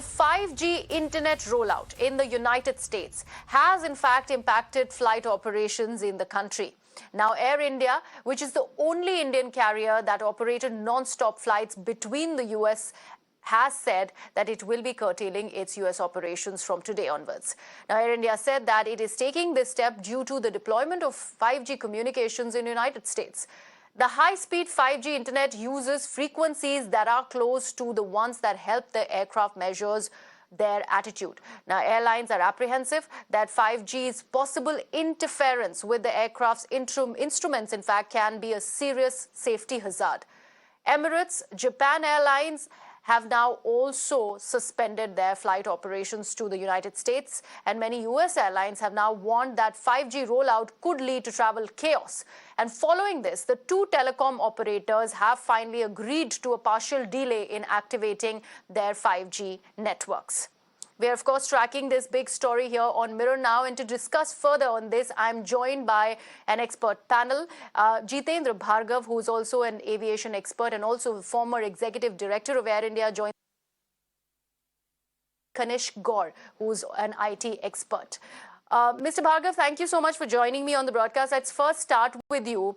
The 5G internet rollout in the United States has in fact impacted flight operations in the country. Now, Air India, which is the only Indian carrier that operated non-stop flights between the US, has said that it will be curtailing its US operations from today onwards. Now, Air India said that it is taking this step due to the deployment of 5G communications in the United States. The high-speed 5G internet uses frequencies that are close to the ones that help the aircraft measures their attitude. Now, airlines are apprehensive that 5G's possible interference with the aircraft's instruments, in fact, can be a serious safety hazard. Emirates, Japan Airlines have now also suspended their flight operations to the United States, and many US airlines have now warned that 5G rollout could lead to travel chaos. And following this, the two telecom operators have finally agreed to a partial delay in activating their 5G networks. We are, of course, tracking this big story here on Mirror Now, and to discuss further on this, I'm joined by an expert panel. Jitendra Bhargav, who is also an aviation expert and also former executive director of Air India, joined Kanish Gaur, who's an IT expert. Mr. Bhargav, thank you so much for joining me on the broadcast. Let's first start with you.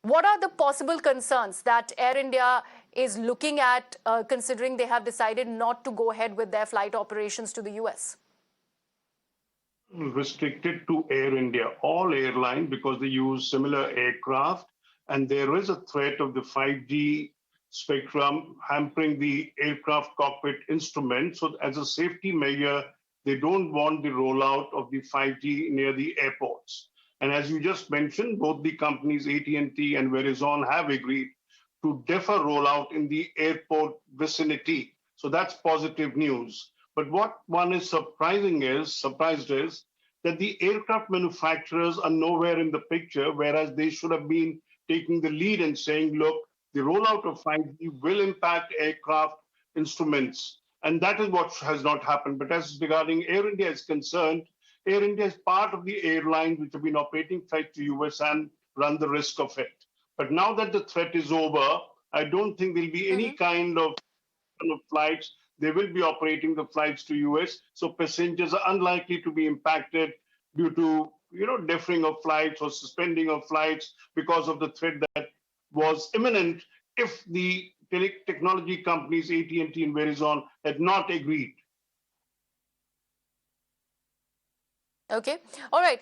What are the possible concerns that Air India is looking at, considering they have decided not to go ahead with their flight operations to the US? Restricted to Air India, all airlines, because they use similar aircraft, and there is a threat of the 5G spectrum hampering the aircraft cockpit instrument. So as a safety measure, they don't want the rollout of the 5G near the airports. And as you just mentioned, both the companies AT&T and Verizon have agreed to defer rollout in the airport vicinity. So that's positive news. But what one is surprised is that the aircraft manufacturers are nowhere in the picture, whereas they should have been taking the lead and saying, look, the rollout of 5G will impact aircraft instruments. And that is what has not happened. But as regarding Air India is concerned, Air India is part of the airlines which have been operating flights to US and run the risk of it. But now that the threat is over, I don't think there'll be any kind of flights. They will be operating the flights to US. So passengers are unlikely to be impacted due to, deferring of flights or suspending of flights because of the threat that was imminent if the technology companies AT&T and Verizon had not agreed. Okay. All right.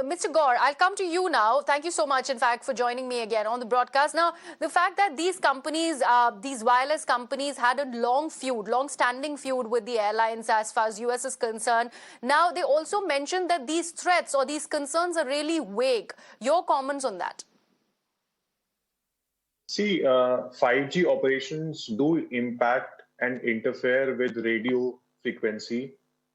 Mr. Gaur, I'll come to you now. Thank you so much, in fact, for joining me again on the broadcast. Now, the fact that these companies, these wireless companies had a long-standing feud with the airlines as far as US is concerned. Now, they also mentioned that these threats or these concerns are really vague. Your comments on that? See, 5G operations do impact and interfere with radio frequency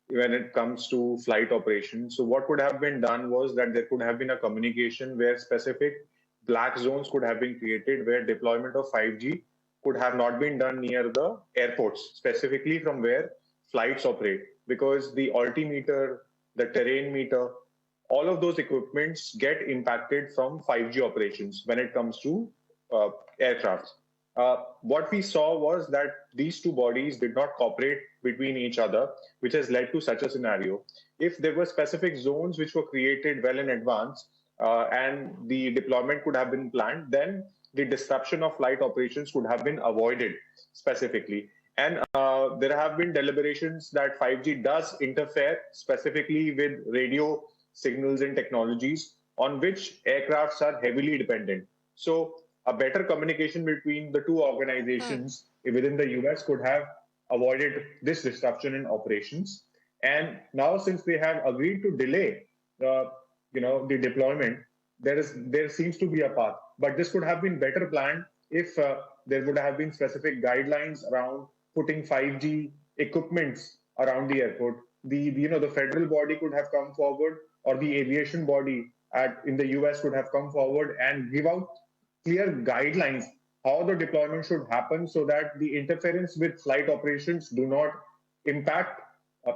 when it comes to flight operations. So what could have been done was that there could have been a communication where specific black zones could have been created where deployment of 5G could have not been done near the airports, specifically from where flights operate, because the altimeter, the terrain meter, all of those equipments get impacted from 5G operations when it comes to aircraft. What we saw was that these two bodies did not cooperate between each other, which has led to such a scenario. If there were specific zones which were created well in advance and the deployment could have been planned, then the disruption of flight operations could have been avoided specifically. And there have been deliberations that 5G does interfere specifically with radio signals and technologies on which aircrafts are heavily dependent. So a better communication between the two organizations within the US could have avoided this disruption in operations. And now, since they have agreed to delay the deployment, there seems to be a path. But this could have been better planned if there would have been specific guidelines around putting 5G equipments around the airport. The federal body could have come forward, or the aviation body in the US could have come forward and give out clear guidelines how the deployment should happen so that the interference with flight operations do not impact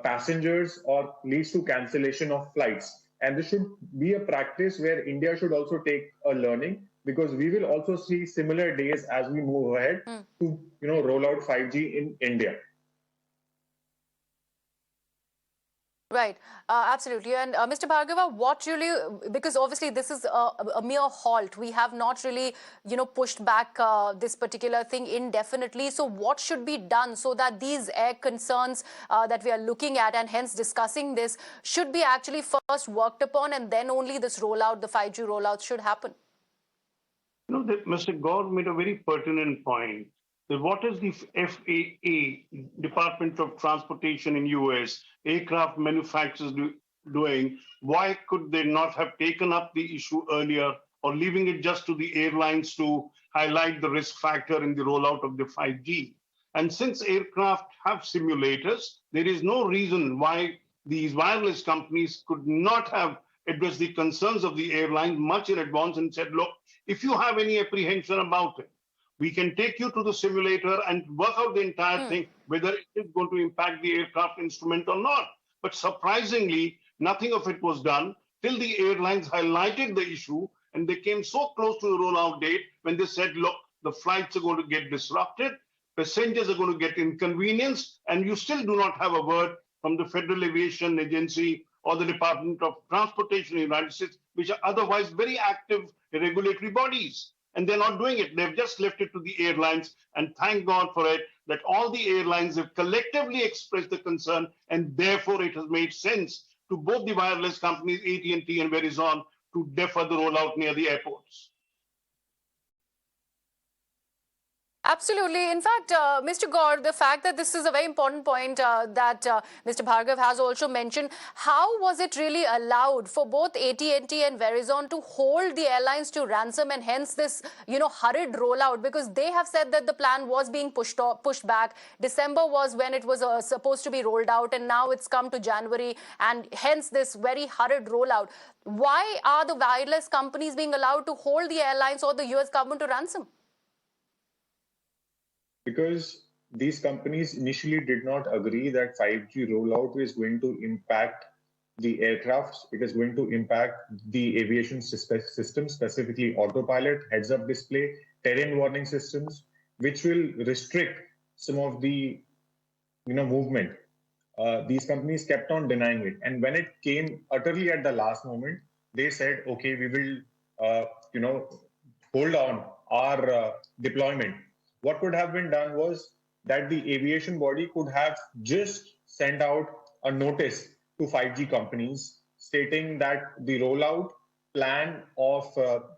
passengers or leads to cancellation of flights. And this should be a practice where India should also take a learning, because we will also see similar days as we move ahead to roll out 5G in India. Right, absolutely. And Mr. Bhargava, what really, because obviously this is a mere halt. We have not really, pushed back this particular thing indefinitely. So what should be done so that these air concerns that we are looking at and hence discussing this should be actually first worked upon, and then only this rollout, the 5G rollout should happen? Mr. Gaur made a very pertinent point. That what is the FAA, Department of Transportation in US, aircraft manufacturers doing? Why could they not have taken up the issue earlier or leaving it just to the airlines to highlight the risk factor in the rollout of the 5G? And since aircraft have simulators, there is no reason why these wireless companies could not have addressed the concerns of the airline much in advance and said, look, if you have any apprehension about it, we can take you to the simulator and work out the entire thing, whether it is going to impact the aircraft instrument or not. But surprisingly, nothing of it was done till the airlines highlighted the issue and they came so close to the rollout date when they said, look, the flights are going to get disrupted, passengers are going to get inconvenienced, and you still do not have a word from the Federal Aviation Agency or the Department of Transportation in the United States, which are otherwise very active regulatory bodies. And they're not doing it. They've just left it to the airlines. And thank God for it that all the airlines have collectively expressed the concern, and therefore it has made sense to both the wireless companies, AT&T and Verizon, to defer the rollout near the airports. Absolutely. In fact, Mr. Gaur, the fact that this is a very important point that Mr. Bhargav has also mentioned, how was it really allowed for both AT&T and Verizon to hold the airlines to ransom and hence this, hurried rollout? Because they have said that the plan was being pushed back. December was when it was supposed to be rolled out, and now it's come to January, and hence this very hurried rollout. Why are the wireless companies being allowed to hold the airlines or the US government to ransom? Because these companies initially did not agree that 5G rollout is going to impact the aircrafts. It is going to impact the aviation system, specifically autopilot, heads-up display, terrain warning systems, which will restrict some of the movement. These companies kept on denying it, and when it came utterly at the last moment, they said, "Okay, we will, hold on our deployment." What could have been done was that the aviation body could have just sent out a notice to 5G companies stating that the rollout plan of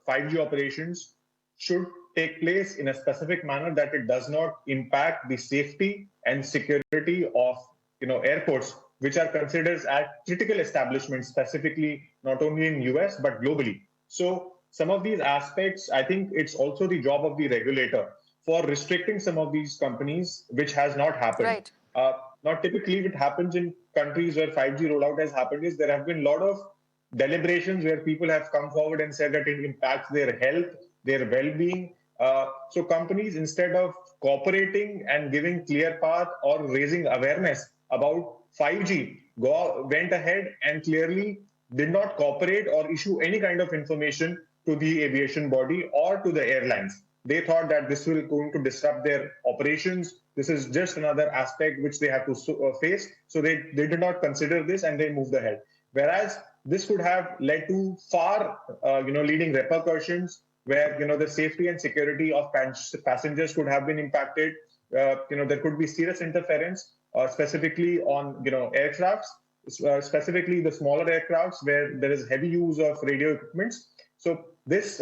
5G operations should take place in a specific manner, that it does not impact the safety and security of airports, which are considered as critical establishments, specifically not only in US but globally. So some of these aspects, I think it's also the job of the regulator for restricting some of these companies, which has not happened. Right. Not typically it happens in countries where 5G rollout has happened is there have been a lot of deliberations where people have come forward and said that it impacts their health, their well-being. So companies, instead of cooperating and giving clear path or raising awareness about 5G, went ahead and clearly did not cooperate or issue any kind of information to the aviation body or to the airlines. They thought that this will going to disrupt their operations. This is just another aspect which they have to face. So they did not consider this and they moved ahead. Whereas this could have led to far, leading repercussions where, the safety and security of passengers could have been impacted. There could be serious interference, specifically on, aircrafts, specifically the smaller aircrafts where there is heavy use of radio equipments. So this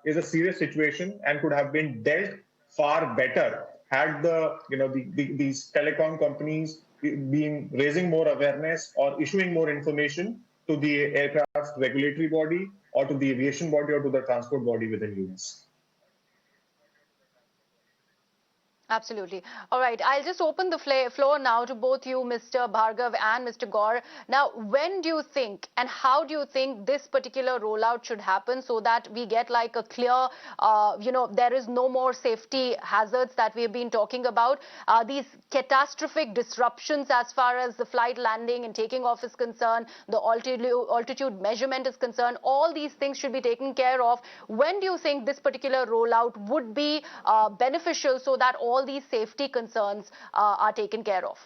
is a serious situation and could have been dealt far better had these telecom companies been raising more awareness or issuing more information to the aircraft regulatory body or to the aviation body or to the transport body within US. Absolutely. All right. I'll just open the floor now to both you, Mr. Bhargav and Mr. Gaur. Now, when do you think and how do you think this particular rollout should happen so that we get like a clear, there is no more safety hazards that we have been talking about? These catastrophic disruptions as far as the flight landing and taking off is concerned, the altitude measurement is concerned, all these things should be taken care of. When do you think this particular rollout would be beneficial so that all these safety concerns are taken care of?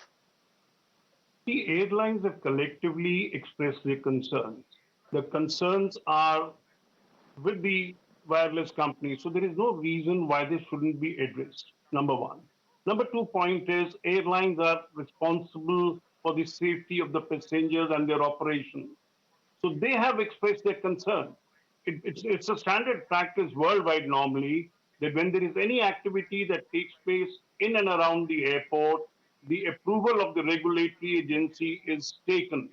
The airlines have collectively expressed their concerns. The concerns are with the wireless companies, so there is no reason why they shouldn't be addressed. Number one. Number two point is airlines are responsible for the safety of the passengers and their operations. So they have expressed their concern. It's a standard practice worldwide normally that when there is any activity that takes place in and around the airport, the approval of the regulatory agency is taken.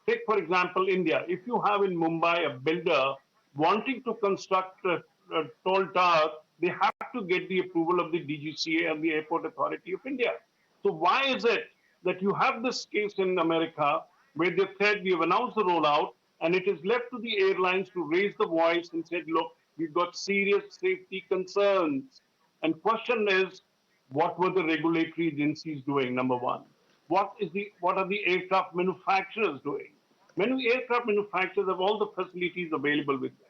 Take, for example, India. If you have in Mumbai a builder wanting to construct a toll tower, they have to get the approval of the DGCA and the Airport Authority of India. So why is it that you have this case in America where they said we have announced the rollout and it is left to the airlines to raise the voice and said, look, we've got serious safety concerns. And question is, what were the regulatory agencies doing? Number one, what are the aircraft manufacturers doing? Many aircraft manufacturers have all the facilities available with them.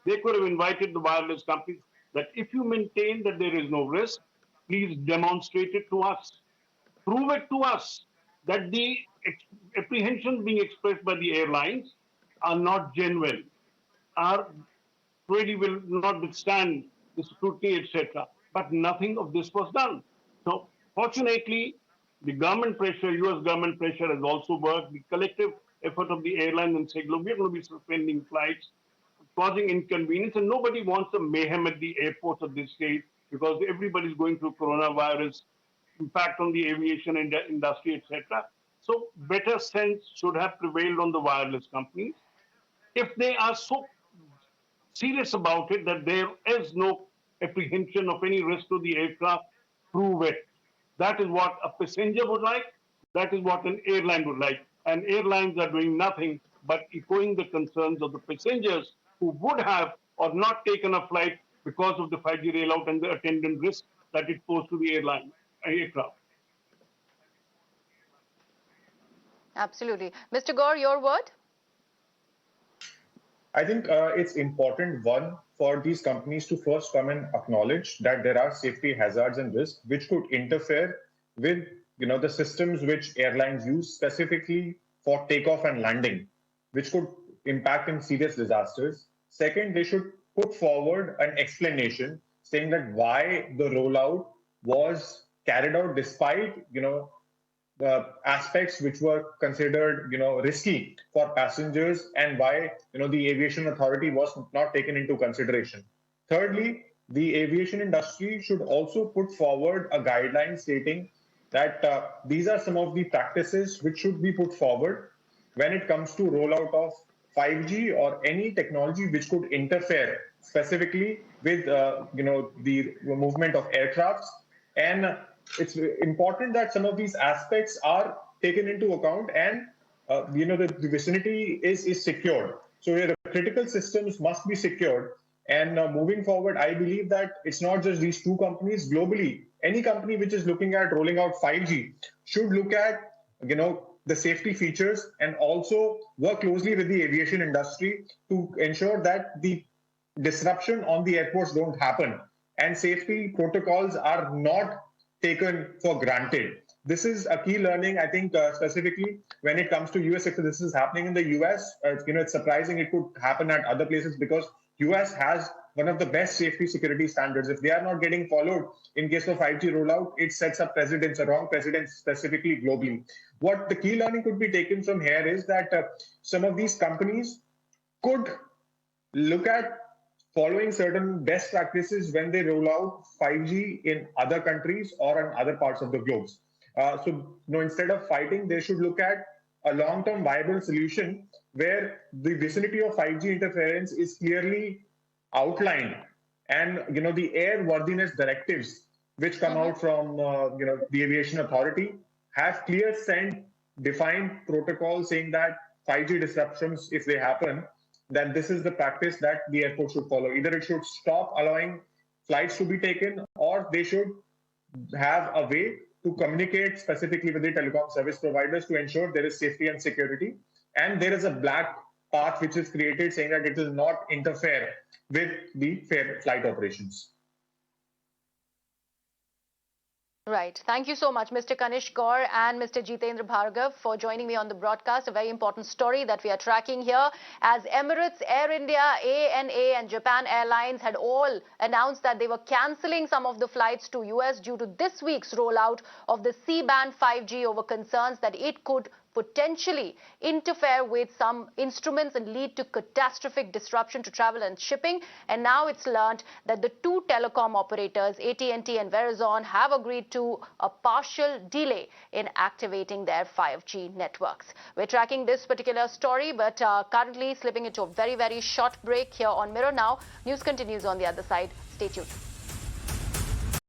They could have invited the wireless companies that if you maintain that there is no risk, please demonstrate it to us. Prove it to us that the apprehensions being expressed by the airlines are not genuine, are really will not withstand the scrutiny, etc. But nothing of this was done. So, fortunately, the government pressure, US government pressure has also worked. The collective effort of the airlines and saying, look, we're going to be suspending flights, causing inconvenience, and nobody wants a mayhem at the airports at this stage because everybody's going through coronavirus, impact on the aviation industry, etc. So, better sense should have prevailed on the wireless companies. If they are so serious about it that there is no apprehension of any risk to the aircraft, prove it. That is what a passenger would like. That is what an airline would like. And airlines are doing nothing but echoing the concerns of the passengers who would have or not taken a flight because of the 5G rollout and the attendant risk that it posed to the aircraft. Absolutely. Mr. Gore, your word? I think it's important, one, for these companies to first come and acknowledge that there are safety hazards and risks which could interfere with the systems which airlines use specifically for takeoff and landing, which could impact in serious disasters. Second, they should put forward an explanation saying that why the rollout was carried out despite the aspects which were considered risky for passengers and why the aviation authority was not taken into consideration. Thirdly, the aviation industry should also put forward a guideline stating that these are some of the practices which should be put forward when it comes to rollout of 5G or any technology which could interfere specifically with the movement of aircrafts. And it's important that some of these aspects are taken into account and the vicinity is secured. So the critical systems must be secured. And moving forward, I believe that it's not just these two companies. Globally, any company which is looking at rolling out 5G should look at the safety features and also work closely with the aviation industry to ensure that the disruption on the airports don't happen and safety protocols are not taken for granted. This is a key learning, I think, specifically when it comes to US. If this is happening in the US, it's surprising it could happen at other places because US has one of the best safety security standards. If they are not getting followed in case of 5G rollout, it sets up precedents, a wrong precedent specifically globally. What the key learning could be taken from here is that some of these companies could look at following certain best practices when they roll out 5G in other countries or in other parts of the globe. Instead of fighting, they should look at a long-term viable solution where the vicinity of 5G interference is clearly outlined, and the airworthiness directives which come out from the aviation authority have clear defined protocols saying that 5G disruptions, if they happen, then this is the practice that the airport should follow. Either it should stop allowing flights to be taken, or they should have a way to communicate specifically with the telecom service providers to ensure there is safety and security. And there is a black path which is created saying that it will not interfere with the fair flight operations. Right. Thank you so much, Mr. Kanish Kaur and Mr. Jitendra Bhargav, for joining me on the broadcast. A very important story that we are tracking here, as Emirates, Air India, ANA and Japan Airlines had all announced that they were cancelling some of the flights to US due to this week's rollout of the C-band 5G over concerns that it could potentially interfere with some instruments and lead to catastrophic disruption to travel and shipping. And now it's learned that the two telecom operators, AT&T and Verizon, have agreed to a partial delay in activating their 5G networks. We're tracking this particular story, but currently slipping into a very, very short break here on Mirror Now. News continues on the other side. Stay tuned.